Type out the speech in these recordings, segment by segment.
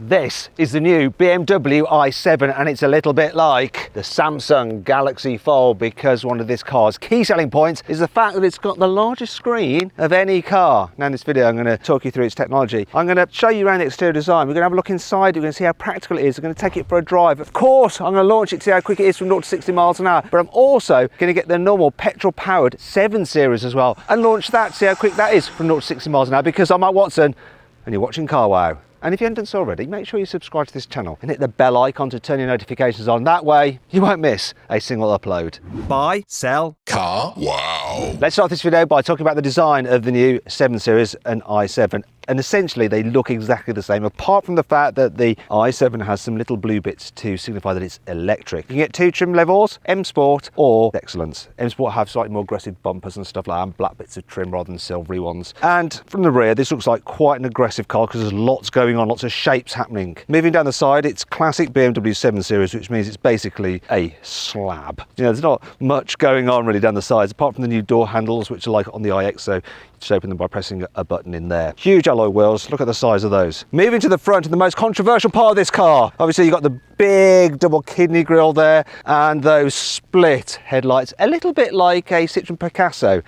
This is the new BMW i7 and it's a little bit like the Samsung Galaxy Fold because one of this car's key selling points is the fact that it's got the largest screen of any car. Now in this video I'm going to talk you through its technology. I'm going to show you around the exterior design. We're going to have a look inside. We're going to see how practical it is. We're going to take it for a drive. Of course I'm going to launch it to see how quick it is from 0 to 60 miles an hour, but I'm also going to get the normal petrol powered 7 Series as well and launch that, see how quick that is from 0 to 60 miles an hour, because I'm Mike Watson and you're watching Car Wow. And if you haven't done so already, make sure you subscribe to this channel and hit the bell icon to turn your notifications on. That way, you won't miss a single upload. Buy, sell, car, wow. Let's start this video by talking about the design of the new 7 Series and i7. And essentially they look exactly the same, apart from the fact that the i7 has some little blue bits to signify that it's electric. You can get 2 trim levels, M Sport or Excellence. M Sport have slightly more aggressive bumpers and stuff like that, and black bits of trim rather than silvery ones. And from the rear, this looks like quite an aggressive car because there's lots going on, lots of shapes happening. Moving down the side, it's classic BMW 7 Series, which means it's basically a slab. You know, there's not much going on really down the sides, apart from the new door handles, which are like on the iX, so just open them by pressing a button in there. Huge alloy wheels, look at the size of those. Moving to the front, and the most controversial part of this car, obviously you've got the big double kidney grille there and those split headlights, a little bit like a Citroen Picasso.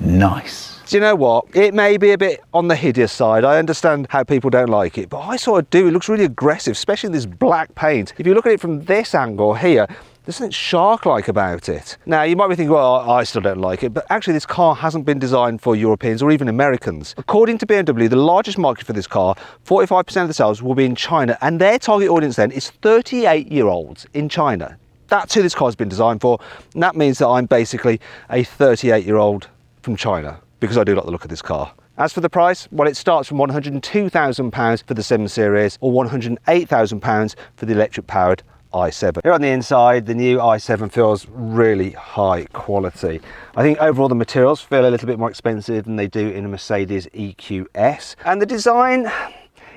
Nice. Do you know what? It may be a bit on the hideous side. I understand how people don't like it, but I sort of do. It looks really aggressive, especially this black paint. If you look at it from this angle here, there's something shark-like about it. Now, you might be thinking, well, I still don't like it, but actually this car hasn't been designed for Europeans or even Americans. According to BMW, the largest market for this car, 45% of the sales will be in China, and their target audience then is 38-year-olds in China. That's who this car has been designed for, and that means that I'm basically a 38-year-old from China, because I do like the look of this car. As for the price, well, it starts from £102,000 for the 7 Series or £108,000 for the electric-powered i7. Here on the inside, the new i7 feels really high quality. I think overall the materials feel a little bit more expensive than they do in a Mercedes EQS. And the design,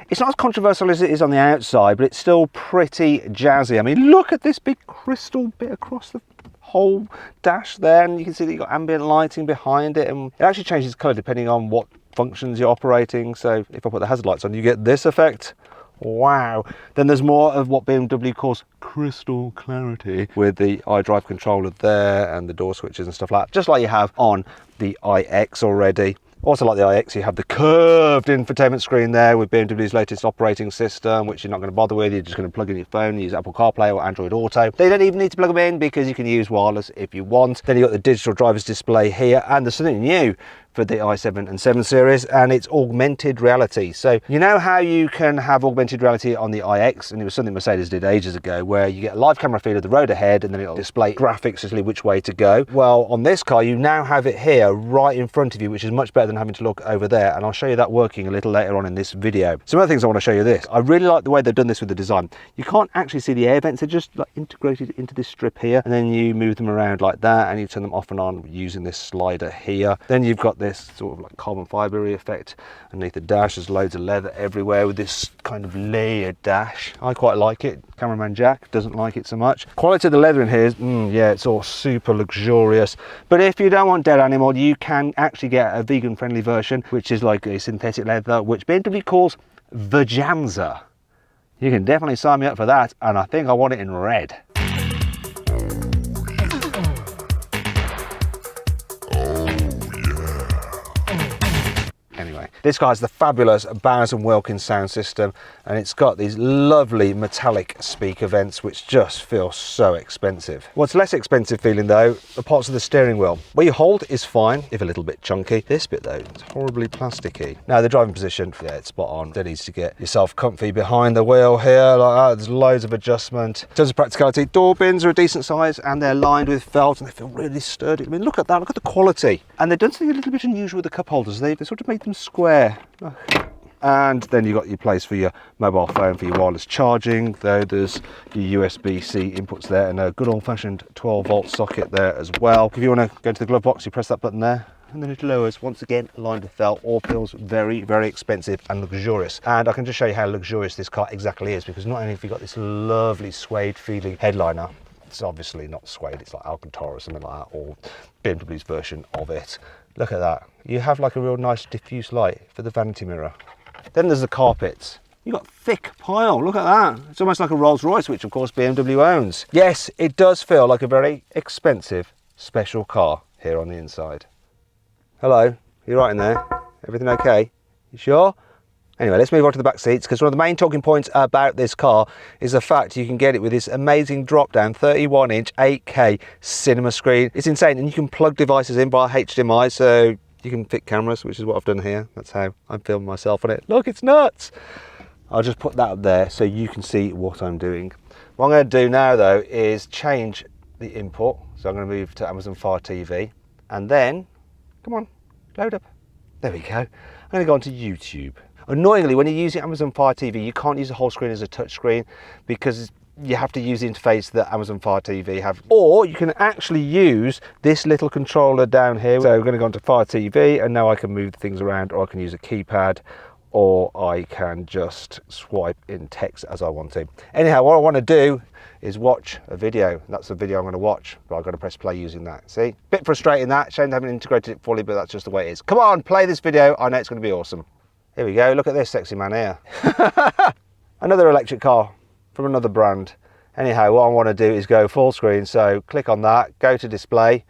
it's not as controversial as it is on the outside, but it's still pretty jazzy. I mean, look at this big crystal bit across the whole dash there, and you can see that you've got ambient lighting behind it, and it actually changes colour depending on what functions you're operating. So if I put the hazard lights on, you get this effect. Wow. Then there's more of what BMW calls crystal clarity with the iDrive controller there and the door switches and stuff like that, just like you have on the iX already. Also like the iX, you have the curved infotainment screen there with BMW's latest operating system, which you're not going to bother with. You're just going to plug in your phone, use Apple CarPlay or Android Auto. They don't even need to plug them in because you can use wireless if you want. Then you've got the digital driver's display here, and there's something new for the i7 and 7 Series, and it's augmented reality. So you know how you can have augmented reality on the iX, and it was something Mercedes did ages ago, where you get a live camera feed of the road ahead and then it'll display graphics to tell you which way to go. Well, on this car you now have it here right in front of you, which is much better than having to look over there, and I'll show you that working a little later on in this video. Some other things I want to show you this. I really like the way they've done this with the design. You can't actually see the air vents, they're just like integrated into this strip here, and then you move them around like that and you turn them off and on using this slider here. Then you've got this sort of like carbon fibre effect underneath the dash. There's loads of leather everywhere with this kind of layered dash. I quite like it. Cameraman Jack doesn't like it so much. Quality of the leather in here is, yeah, it's all super luxurious. But if you don't want dead animal, you can actually get a vegan friendly version, which is like a synthetic leather, which BMW calls Vajanza. You can definitely sign me up for that, and I think I want it in red. Anyway, this car has the fabulous Bowers & Wilkins sound system, and it's got these lovely metallic speaker vents which just feel so expensive. What's less expensive feeling though, the parts of the steering wheel. Where you hold is fine, if a little bit chunky. This bit though, it's horribly plasticky. Now the driving position, yeah, it's spot on. It needs to get yourself comfy behind the wheel here, like that. There's loads of adjustment. In terms of practicality, door bins are a decent size and they're lined with felt and they feel really sturdy. I mean, look at that, look at the quality. And they've done something a little bit unusual with the cup holders. They sort of made them square. And then you've got your place for your mobile phone for your wireless charging. Though there's your USB-C inputs there and a good old-fashioned 12-volt socket there as well. If you want to go to the glove box, you press that button there and then it lowers, once again lined with felt. All feels very, very expensive and luxurious. And I can just show you how luxurious this car exactly is, because not only have you got this lovely suede feeling headliner, it's obviously not suede, it's like Alcantara or something like that, or BMW's version of it. Look at that. You have like a real nice diffuse light for the vanity mirror. Then there's the carpets. You've got thick pile, look at that. It's almost like a Rolls Royce, which of course BMW owns. Yes, it does feel like a very expensive special car here on the inside. Hello, you right in there? Everything okay? You sure? Anyway, let's move on to the back seats, because one of the main talking points about this car is the fact you can get it with this amazing drop-down 31-inch 8K cinema screen. It's insane, and you can plug devices in via HDMI, so you can fit cameras, which is what I've done here. That's how I'm filming myself on it. Look, it's nuts! I'll just put that up there so you can see what I'm doing. What I'm going to do now, though, is change the input. So I'm going to move to Amazon Fire TV, and then, come on, load up. There we go. I'm going to go onto YouTube. Annoyingly, when you're using Amazon Fire TV, you can't use the whole screen as a touch screen because you have to use the interface that Amazon Fire TV have. Or you can actually use this little controller down here. So we're going to go onto Fire TV, and now I can move things around, or I can use a keypad, or I can just swipe in text as I want to. Anyhow, what I want to do is watch a video. That's the video I'm going to watch, but I've got to press play using that. See? Bit frustrating that. Shame they haven't integrated it fully, but that's just the way it is. Come on, play this video. I know it's going to be awesome. Here we go. Look at this sexy man here. Another electric car from another brand. Anyhow, what I want to do is go full screen. So click on that, go to display,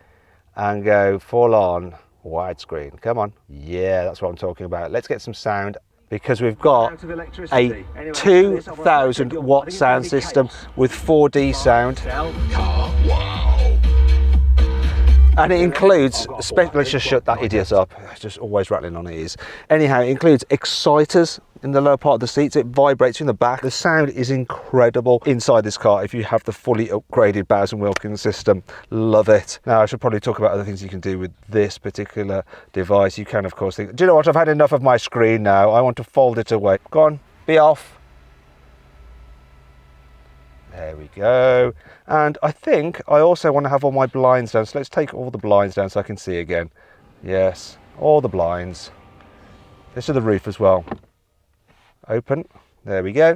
and go full on widescreen. Come on. Yeah, that's what I'm talking about. Let's get some sound, because we've got a 2,000 watt sound system with 4D sound. And it includes, let's just shut that idiot up, it's just always rattling on ears. Anyhow, it includes exciters in the lower part of the seats. It vibrates in the back. The sound is incredible inside this car if you have the fully upgraded Bowers & Wilkins system. Love it. Now, I should probably talk about other things you can do with this particular device. You can, of course, think, do you know what, I've had enough of my screen now. I want to fold it away. Go on, be off. There we go. And I think I also want to have all my blinds down. So let's take all the blinds down so I can see again. Yes, all the blinds. This is the roof as well. Open. There we go.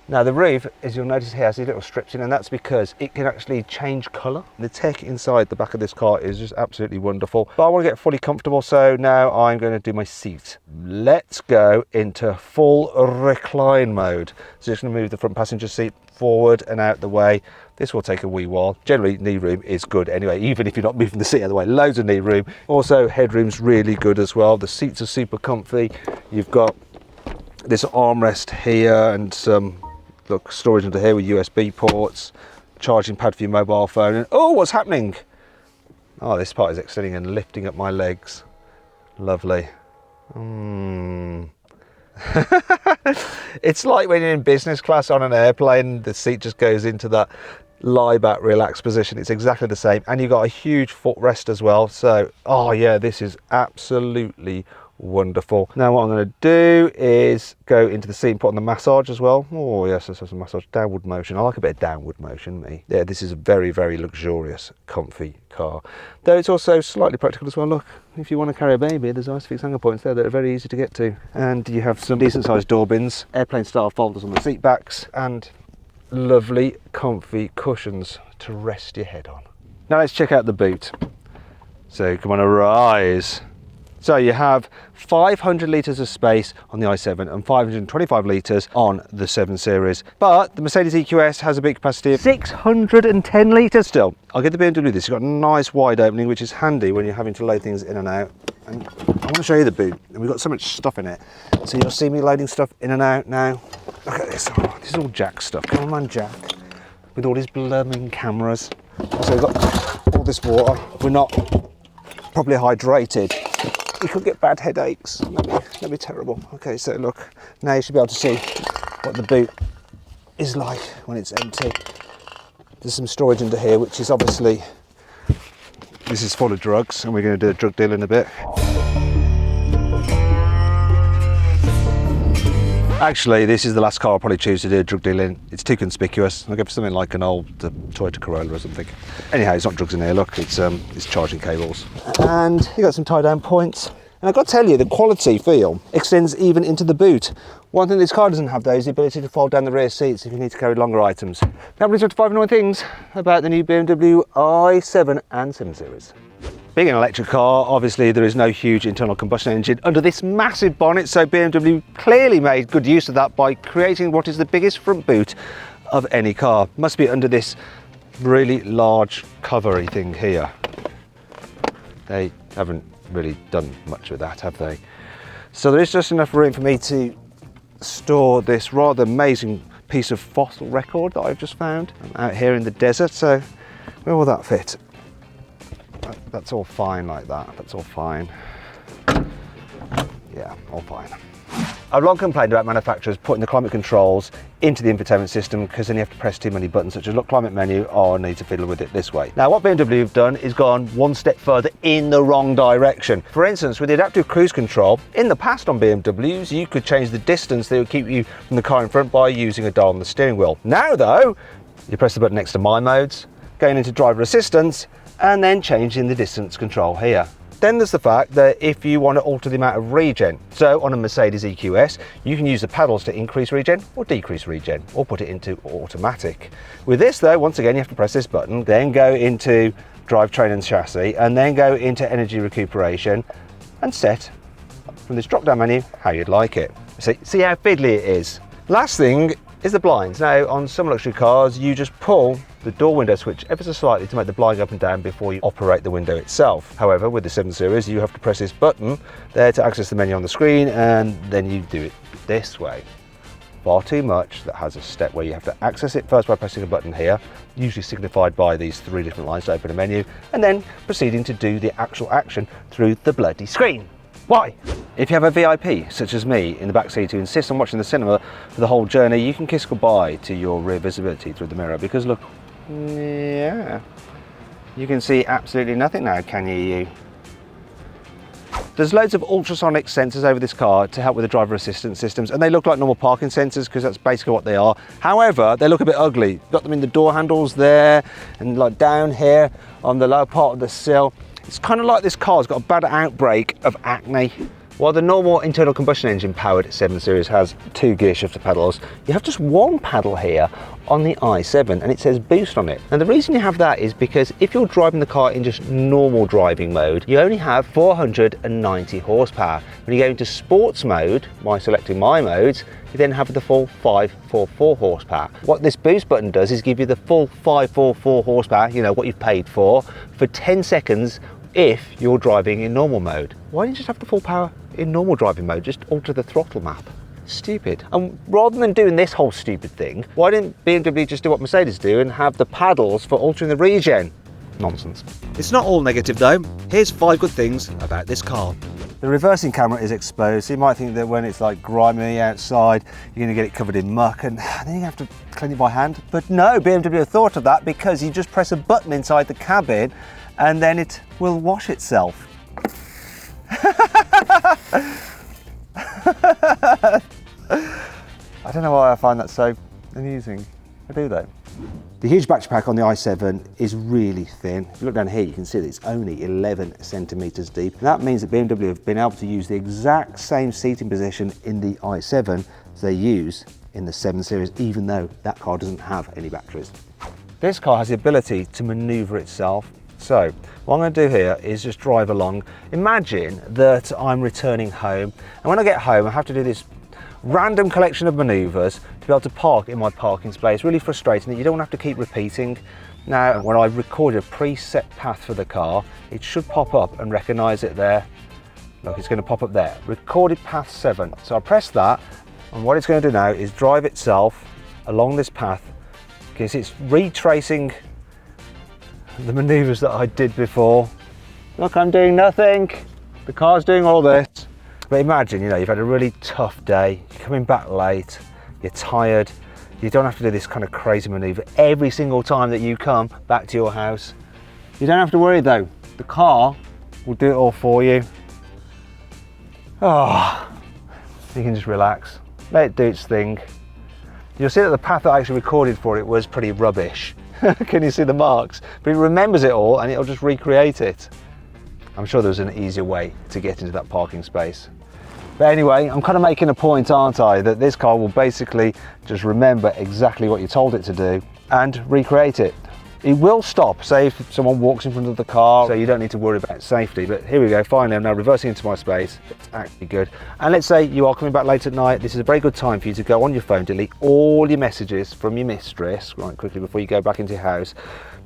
Now the roof, as you'll notice here, has these little strips in, and that's because it can actually change colour. The tech inside the back of this car is just absolutely wonderful. But I want to get fully comfortable, so now I'm going to do my seat. Let's go into full recline mode. So just going to move the front passenger seat forward and out the way. This will take a wee while. Generally, knee room is good anyway, even if you're not moving the seat out of the way. Loads of knee room. Also, headroom's really good as well. The seats are super comfy. You've got this armrest here and some storage under here with USB ports, charging pad for your mobile phone, and oh, what's happening? Oh, this part is extending and lifting up my legs. Lovely. It's like when you're in business class on an airplane, the seat just goes into that lie back, relaxed position. It's exactly the same, and you've got a huge footrest as well. So, oh yeah, this is absolutely wonderful. Now what I'm going to do is go into the seat and put on the massage as well. Oh yes, this has a massage, downward motion. I like a bit of downward motion, me. Yeah, this is a very, very luxurious, comfy car. Though it's also slightly practical as well. Look, if you want to carry a baby, there's ISOFIX hanger points there that are very easy to get to. And you have some decent sized door bins, airplane style folders on the seat backs, and lovely, comfy cushions to rest your head on. Now let's check out the boot. So come on, arise. So you have 500 litres of space on the i7 and 525 litres on the 7 Series. But the Mercedes EQS has a big capacity of 610 litres still. I'll give the BMW this. It's got a nice wide opening, which is handy when you're having to load things in and out. And I want to show you the boot. And we've got so much stuff in it. So you'll see me loading stuff in and out now. Look at this. Oh, this is all Jack stuff. Come on, Jack. With all his blooming cameras. So we've got all this water. We're not properly hydrated. You could get bad headaches. That'd be terrible. Okay, so look, now you should be able to see what the boot is like when it's empty. There's some storage under here, which is obviously, this is full of drugs, and we're going to do a drug deal in a bit. Actually, this is the last car I'll probably choose to do a drug deal in. It's too conspicuous. I'll go for something like an old Toyota Corolla or something. Anyhow, it's not drugs in here, look, it's charging cables. And you got some tie-down points. And I've got to tell you, the quality feel extends even into the boot. One thing this car doesn't have, though, is the ability to fold down the rear seats if you need to carry longer items. Now, brings us to 5 annoying things about the new BMW i7 and 7 Series. Being an electric car, obviously there is no huge internal combustion engine under this massive bonnet, so BMW clearly made good use of that by creating what is the biggest front boot of any car. Must be under this really large covery thing here. They haven't really done much with that, have they? So there is just enough room for me to store this rather amazing piece of fossil record that I've just found out here in the desert. So where will that fit? That's all fine like that. That's all fine. Yeah, all fine. I've long complained about manufacturers putting the climate controls into the infotainment system because then you have to press too many buttons such as look climate menu, or I need to fiddle with it this way. Now what BMW have done is gone one step further in the wrong direction. For instance, with the adaptive cruise control, in the past on BMWs you could change the distance that would keep you from the car in front by using a dial on the steering wheel. Now though, you press the button next to My Modes, going into driver assistance, and then changing the distance control here. Then there's the fact that if you want to alter the amount of regen, so on a Mercedes EQS, you can use the paddles to increase regen or decrease regen, or put it into automatic. With this though, once again, you have to press this button, then go into drivetrain and chassis, and then go into energy recuperation, and set from this drop-down menu how you'd like it. See how fiddly it is. Last thing is the blinds. Now, on some luxury cars, you just pull the door window switch ever so slightly to make the blind go up and down before you operate the window itself. However, with the 7 Series, you have to press this button there to access the menu on the screen, and then you do it this way. Far too much. That has a step where you have to access it first by pressing a button here, usually signified by these 3 different lines to open a menu, and then proceeding to do the actual action through the bloody screen. Why? If you have a VIP, such as me, in the back seat who insists on watching the cinema for the whole journey, you can kiss goodbye to your rear visibility through the mirror, because look, yeah, you can see absolutely nothing now, can you? There's loads of ultrasonic sensors over this car to help with the driver assistance systems, and they look like normal parking sensors because that's basically what they are. However, they look a bit ugly. Got them in the door handles there, and like down here on the lower part of the sill. It's kind of like this car's got a bad outbreak of acne. While the normal internal combustion engine powered 7 Series has 2 gear shifter pedals, you have just one pedal here on the i7, and it says boost on it. And the reason you have that is because if you're driving the car in just normal driving mode, you only have 490 horsepower. When you go into sports mode, by selecting My Modes, you then have the full 544 horsepower. What this boost button does is give you the full 544 horsepower, you know, what you've paid for 10 seconds if you're driving in normal mode. Why don't you just have the full power in normal driving mode? Just alter the throttle map. Stupid. And rather than doing this whole stupid thing, why didn't BMW just do what Mercedes do and have the paddles for altering the regen? Nonsense. It's not all negative though. Here's 5 good things about this car. The reversing camera is exposed, so you might think that when it's like grimy outside, you're going to get it covered in muck, and then you have to clean it by hand. But no, BMW thought of that because you just press a button inside the cabin and then it will wash itself. I don't know why I find that so amusing. I do though. The huge battery pack on the i7 is really thin. If you look down here, you can see that it's only 11 centimeters deep. And that means that BMW have been able to use the exact same seating position in the i7 as they use in the 7 Series, even though that car doesn't have any batteries. This car has the ability to maneuver itself. So what I'm going to do here is just drive along. Imagine that I'm returning home, and when I get home I have to do this random collection of maneuvers to be able to park in my parking space. Really frustrating that you don't want to have to keep repeating. Now when I record a preset path for the car, it should pop up and recognise it there. Look, it's going to pop up there, recorded path 7. So I press that, and what it's going to do now is drive itself along this path because it's retracing the maneuvers that I did before. Look, I'm doing nothing. The car's doing all this. But imagine, you know, you've had a really tough day, you're coming back late, you're tired, you don't have to do this kind of crazy maneuver every single time that you come back to your house. You don't have to worry though, the car will do it all for you. Oh, you can just relax, let it do its thing. You'll see that the path that I actually recorded for it was pretty rubbish. Can you see the marks? But it remembers it all and it'll just recreate it. I'm sure there's an easier way to get into that parking space. But anyway, I'm kind of making a point, aren't I, that this car will basically just remember exactly what you told it to do and recreate it. It will stop, say if someone walks in front of the car, so you don't need to worry about safety. But here we go, finally I'm now reversing into my space. It's actually good. And let's say you are coming back late at night, this is a very good time for you to go on your phone, delete all your messages from your mistress right quickly before you go back into your house,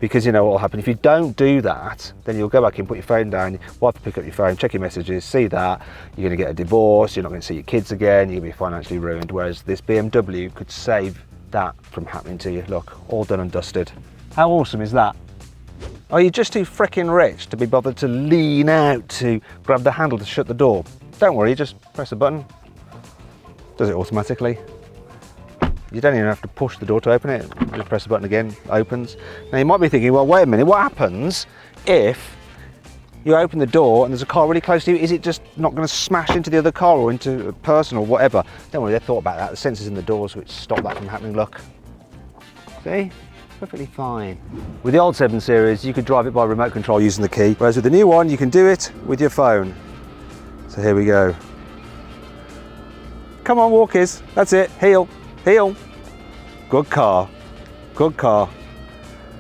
because you know what will happen. If you don't do that, then you'll go back in, put your phone down, your wife will pick up your phone, check your messages, see that, you're going to get a divorce, you're not going to see your kids again, you're going to be financially ruined, whereas this BMW could save that from happening to you. Look, all done and dusted. How awesome is that? Are you just too freaking rich to be bothered to lean out to grab the handle to shut the door? Don't worry, just press a button. Does it automatically. You don't even have to push the door to open it. Just press the button again, opens. Now you might be thinking, well, wait a minute, what happens if you open the door and there's a car really close to you? Is it just not going to smash into the other car or into a person or whatever? Don't worry, they thought about that. The sensors in the doors which stop that from happening. Look. See? Perfectly fine. With the old 7 Series, you could drive it by remote control using the key, whereas with the new one, you can do it with your phone. So here we go. Come on, walkies. That's it. Heel. Heel. Good car. Good car.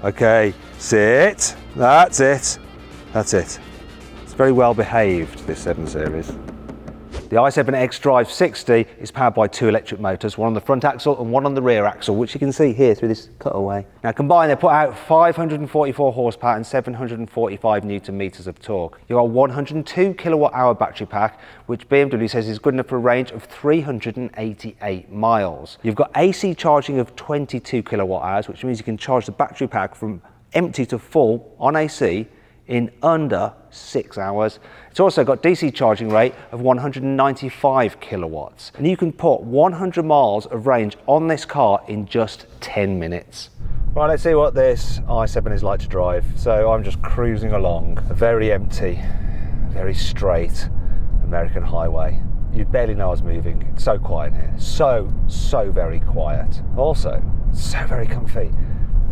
Okay, sit. That's it. That's it. It's very well behaved, this 7 Series. The i7 xDrive 60 is powered by 2 electric motors, one on the front axle and one on the rear axle, which you can see here through this cutaway. Now combined, they put out 544 horsepower and 745 newton meters of torque. You've got a 102 kilowatt hour battery pack, which BMW says is good enough for a range of 388 miles. You've got AC charging of 22 kilowatt hours, which means you can charge the battery pack from empty to full on AC in under 6 hours. It's also got DC charging rate of 195 kilowatts. And you can put 100 miles of range on this car in just 10 minutes. Right, let's see what this i7 is like to drive. So I'm just cruising along a very empty, very straight American highway. You'd barely know I was moving. It's so quiet here. So very quiet. Also, so very comfy.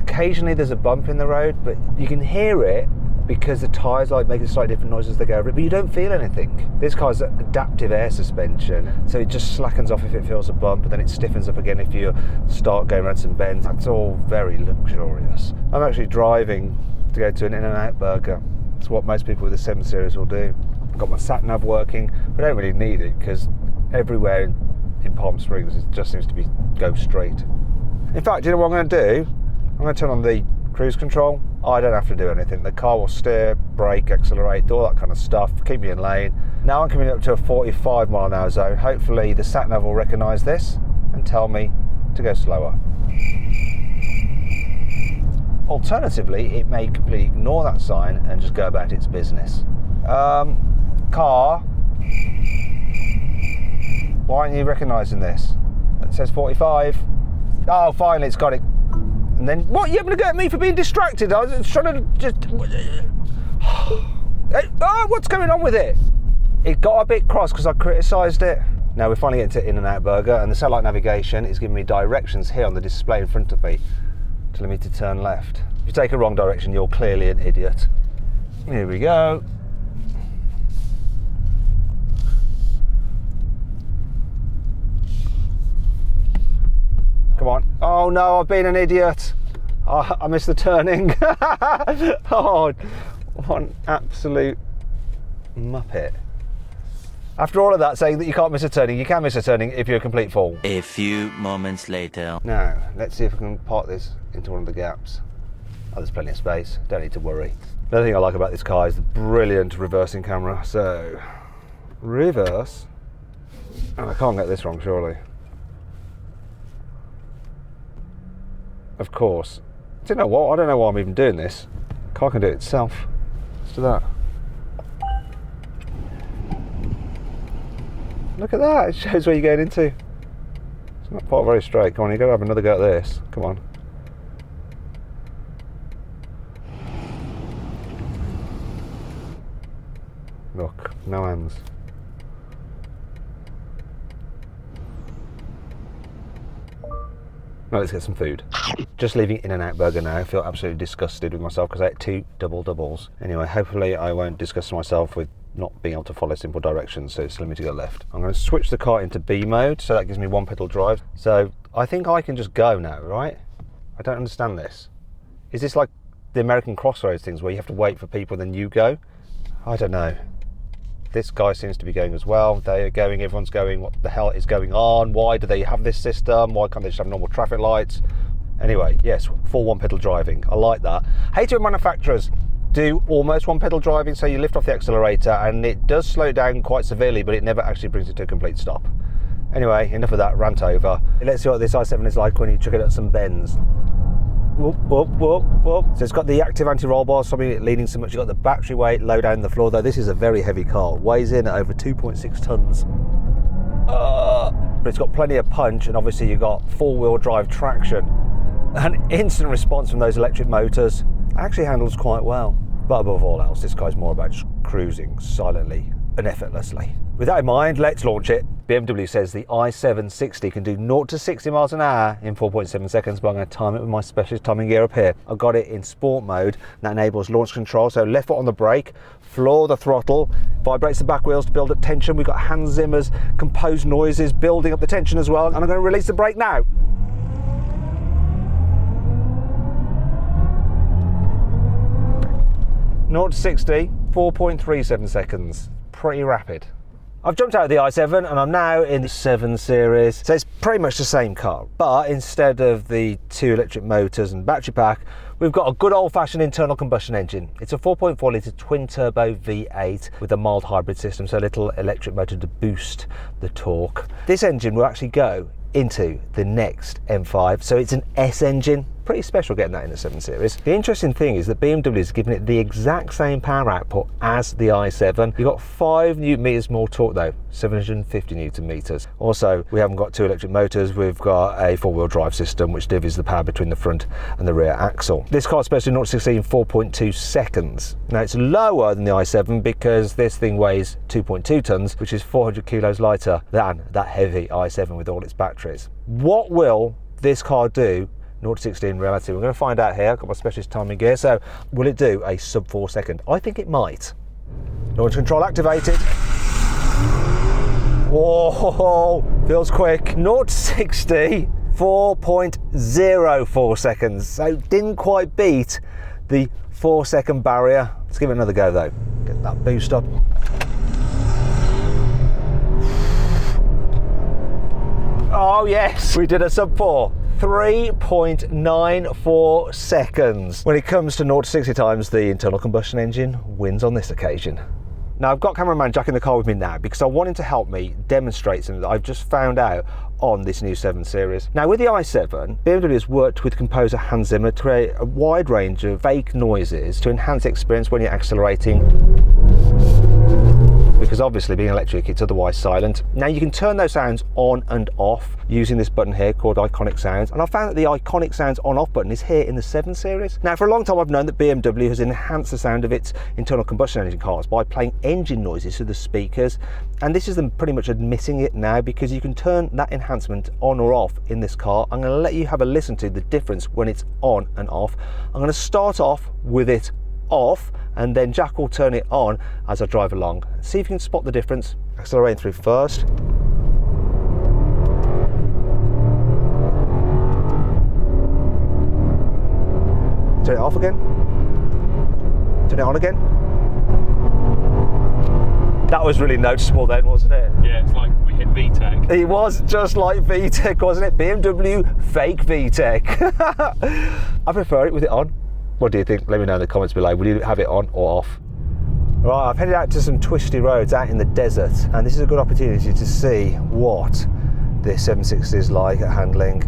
Occasionally there's a bump in the road, but you can hear it because the tyres like making slightly different noises as they go over it, but you don't feel anything. This car's adaptive air suspension, so it just slackens off if it feels a bump, and then it stiffens up again if you start going around some bends. That's all very luxurious. I'm actually driving to go to an In-N-Out burger. It's what most people with the 7 Series will do. I've got my sat-nav working, but I don't really need it because everywhere in Palm Springs it just seems to be go straight. In fact, you know what I'm going to do? I'm going to turn on the cruise control. I don't have to do anything. The car will steer, brake, accelerate, do all that kind of stuff, keep me in lane. Now I'm coming up to a 45 mile an hour zone. Hopefully the sat nav will recognise this and tell me to go slower. Alternatively, it may completely ignore that sign and just go about its business. Car, why aren't you recognising this? It says 45. Oh, finally it's got it. And then, what, you having a go at me for being distracted? I was trying to just... Oh, what's going on with it? It got a bit cross because I criticised it. Now we're finally getting to In-N-Out Burger, and the satellite navigation is giving me directions here on the display in front of me, telling me to turn left. If you take a wrong direction, you're clearly an idiot. Here we go. Come on. Oh no, I've been an idiot. Oh, I missed the turning. Oh, one absolute muppet. After all of that, saying that you can't miss a turning, you can miss a turning if you're a complete fool. A few moments later. Now, let's see if I can park this into one of the gaps. Oh, there's plenty of space, don't need to worry. The other thing I like about this car is the brilliant reversing camera. So, reverse. And I can't get this wrong, surely. Of course. Do you know what? I don't know why I'm even doing this. The car can do it itself. Let's do that. Look at that, it shows where you're going into. It's not quite very straight. Come on, you've got to have another go at this. Come on. Look, no hands. Right, let's get some food. Just leaving In-N-Out Burger now. I feel absolutely disgusted with myself because I ate 2 double doubles. Anyway, hopefully I won't disgust myself with not being able to follow simple directions, so it's telling me to go left. I'm going to switch the car into B mode, so that gives me 1 pedal drive. So I think I can just go now, right? I don't understand this. Is this like the American crossroads things where you have to wait for people and then you go. I don't know. This guy seems to be going as well. They are going, everyone's going, what the hell is going on? Why do they have this system? Why can't they just have normal traffic lights? Anyway, yes, full one pedal driving. I like that. I hate it when manufacturers do almost one pedal driving, so you lift off the accelerator and it does slow down quite severely, but it never actually brings it to a complete stop. Anyway, enough of that rant over. Let's see what this i7 is like when you chuck it at some bends. Whoop, whoop, whoop, whoop. So it's got the active anti-roll bar, stopping it leaning so much. You've got the battery weight low down the floor, though this is a very heavy car. Weighs in at over 2.6 tons. But it's got plenty of punch, and obviously you've got four-wheel drive traction. And instant response from those electric motors. Actually handles quite well. But above all else, this guy's more about just cruising silently and effortlessly. With that in mind, let's launch it. BMW says the i7-60 can do 0 to 60 miles an hour in 4.7 seconds, but I'm going to time it with my specialist timing gear up here. I've got it in sport mode, and that enables launch control. So left foot on the brake, floor the throttle, vibrates the back wheels to build up tension. We've got Hans Zimmer's composed noises building up the tension as well. And I'm going to release the brake now. Zero to 60, 4.37 seconds. Pretty rapid. I've jumped out of the i7 and I'm now in the 7 Series. So it's pretty much the same car, but instead of the 2 electric motors and battery pack, we've got a good old-fashioned internal combustion engine. It's a 4.4 litre twin-turbo V8 with a mild hybrid system, so a little electric motor to boost the torque. This engine will actually go into the next M5, so it's an S engine. Pretty special getting that in the 7 Series. The interesting thing is that BMW is giving it the exact same power output as the i7. You've got 5 Newton meters more torque though, 750 Newton meters. Also, we haven't got 2 electric motors, we've got a 4-wheel drive system which divvies the power between the front and the rear axle. This car's supposed to do 0 to 60 in 4.2 seconds. Now it's lower than the i7 because this thing weighs 2.2 tons, which is 400 kilos lighter than that heavy i7 with all its batteries. What will this car do 0 to 60 in reality? We're going to find out here. I've got my specialist timing gear. So will it do a sub 4 second? I think it might. Launch control activated. Whoa, feels quick. 0 to 60, 4.04 seconds. So didn't quite beat the 4 second barrier. Let's give it another go though. Get that boost up. Oh yes, we did a sub 4. 3.94 seconds. When it comes to 0 to 60 times, the internal combustion engine wins on this occasion. Now I've got cameraman Jack in the car with me now because I want him to help me demonstrate something that I've just found out on this new 7 Series. Now with the i7, BMW has worked with composer Hans Zimmer to create a wide range of fake noises to enhance the experience when you're accelerating, because obviously being electric it's otherwise silent. Now you can turn those sounds on and off using this button here called iconic sounds, and I found that the iconic sounds on off button is here in the 7 Series. Now for a long time I've known that BMW has enhanced the sound of its internal combustion engine cars by playing engine noises through the speakers, and this is them pretty much admitting it now because you can turn that enhancement on or off in this car. I'm going to let you have a listen to the difference when it's on and off. I'm going to start off with it off and then Jack will turn it on as I drive along. See if you can spot the difference. Accelerating through first. Turn it off again. Turn it on again. That was really noticeable then, wasn't it? Yeah, it's like we hit VTEC. It was just like VTEC, wasn't it? BMW fake VTEC. I prefer it with it on. What do you think? Let me know in the comments below. Will you have it on or off? Right, I've headed out to some twisty roads out in the desert, and this is a good opportunity to see what this 760 is like at handling.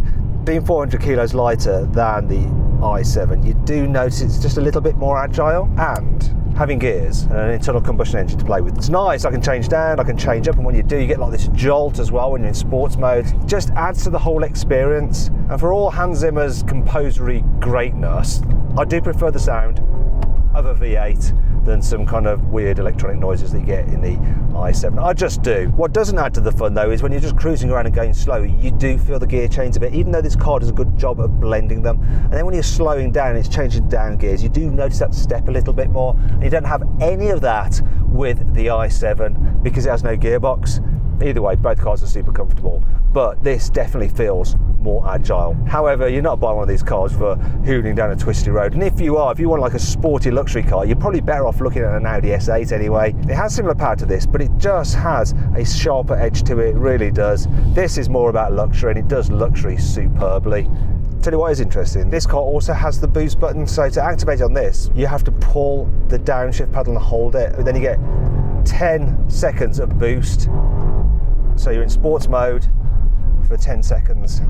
Being 400 kilos lighter than the i7, you do notice it's just a little bit more agile, and having gears and an internal combustion engine to play with. It's nice, I can change down, I can change up, and when you do, you get like this jolt as well when you're in sports mode. It just adds to the whole experience. And for all Hans Zimmer's composery greatness, I do prefer the sound of a V8 than some kind of weird electronic noises that you get in the i7. I just do. What doesn't add to the fun though is when you're just cruising around and going slow, you do feel the gear change a bit, even though this car does a good job of blending them. And then when you're slowing down, it's changing down gears, you do notice that step a little bit more, and you don't have any of that with the i7 because it has no gearbox. Either way, both cars are super comfortable, but this definitely feels more agile. However, you're not buying one of these cars for hooning down a twisty road, and if you want like a sporty luxury car, you're probably better off looking at an Audi S8 anyway. It has similar power to this, but it just has a sharper edge to it, it really does. This is more about luxury, and it does luxury superbly. Tell you what is interesting, this car also has the boost button, so to activate on this, you have to pull the downshift pedal and hold it, and then you get 10 seconds of boost. So you're in sports mode for 10 seconds.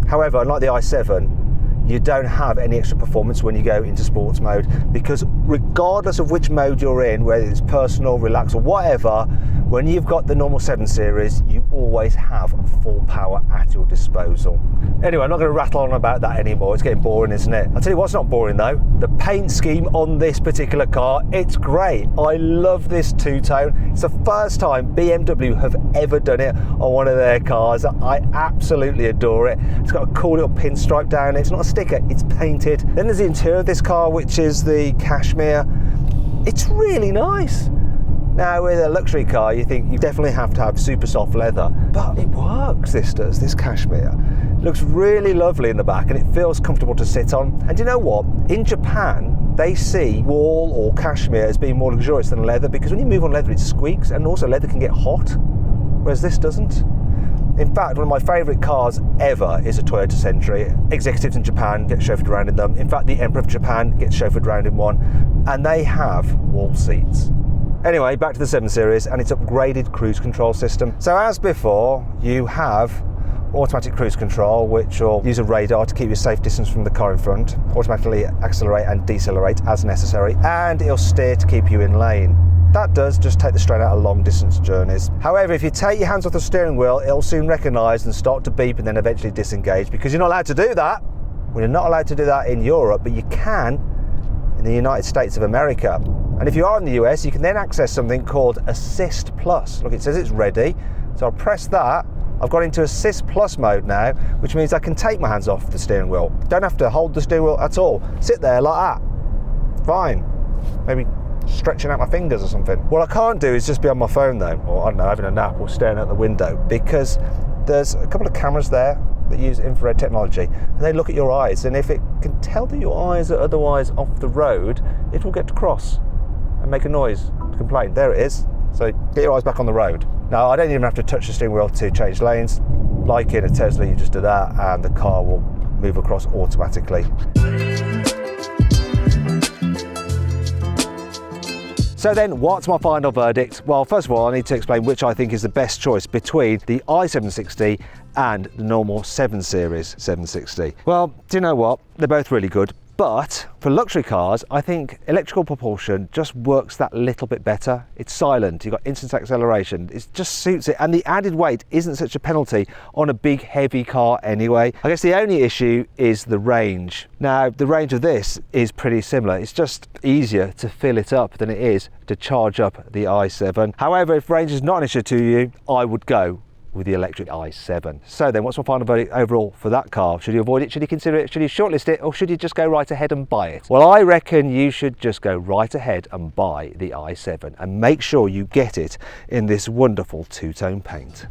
However, unlike the i7, you don't have any extra performance when you go into sports mode, because regardless of which mode you're in, whether it's personal, relax or whatever, when you've got the normal 7 Series, you always have full power at your disposal. Anyway, I'm not going to rattle on about that anymore, it's getting boring, isn't it? I'll tell you what's not boring though, the paint scheme on this particular car, it's great. I love this two-tone. It's the first time BMW have ever done it on one of their cars. I absolutely adore it. It's got a cool little pinstripe down it. It's not a sticker, it's painted. Then there's the interior of this car, which is the Kaschmir. It's really nice. Now with a luxury car, you think you definitely have to have super soft leather, but it works, this does, this Kaschmir. It looks really lovely in the back and it feels comfortable to sit on. And you know what? In Japan, they see wool or cashmere as being more luxurious than leather, because when you move on leather, it squeaks, and also leather can get hot, whereas this doesn't. In fact, one of my favourite cars ever is a Toyota Century. Executives in Japan get chauffeured around in them. In fact, the Emperor of Japan gets chauffeured around in one, and they have wall seats. Anyway, back to the 7 Series and its upgraded cruise control system. So as before, you have automatic cruise control, which will use a radar to keep you a safe distance from the car in front, automatically accelerate and decelerate as necessary, and it'll steer to keep you in lane. That does just take the strain out of long distance journeys. However, if you take your hands off the steering wheel, it'll soon recognise and start to beep and then eventually disengage, because you're not allowed to do that. Well, you're not allowed to do that in Europe, but you can in the United States of America. And if you are in the US, you can then access something called Assist Plus. Look, it says it's ready. So I'll press that. I've got into Assist Plus mode now, which means I can take my hands off the steering wheel. Don't have to hold the steering wheel at all. Sit there like that. Fine. Maybe stretching out my fingers or something. What I can't do is just be on my phone though, or I don't know, having a nap or staring out the window, because there's a couple of cameras there that use infrared technology, and they look at your eyes, and if it can tell that your eyes are otherwise off the road, it will get to cross and make a noise to complain. There it is. So get your eyes back on the road. Now, I don't even have to touch the steering wheel to change lanes. Like in a Tesla, you just do that and the car will move across automatically. So then, what's my final verdict? Well, first of all, I need to explain which I think is the best choice between the i760 and the normal 7 Series 760. Well, do you know what? They're both really good. But for luxury cars, I think electrical propulsion just works that little bit better. It's silent, you've got instant acceleration, it just suits it, and the added weight isn't such a penalty on a big heavy car anyway. I guess the only issue is the range. Now, the range of this is pretty similar. It's just easier to fill it up than it is to charge up the i7. However, if range is not an issue to you, I would go with the electric i7. So then, what's my final verdict overall for that car? Should you avoid it? Should you consider it? Should you shortlist it? Or should you just go right ahead and buy it? Well, I reckon you should just go right ahead and buy the i7 and make sure you get it in this wonderful two-tone paint.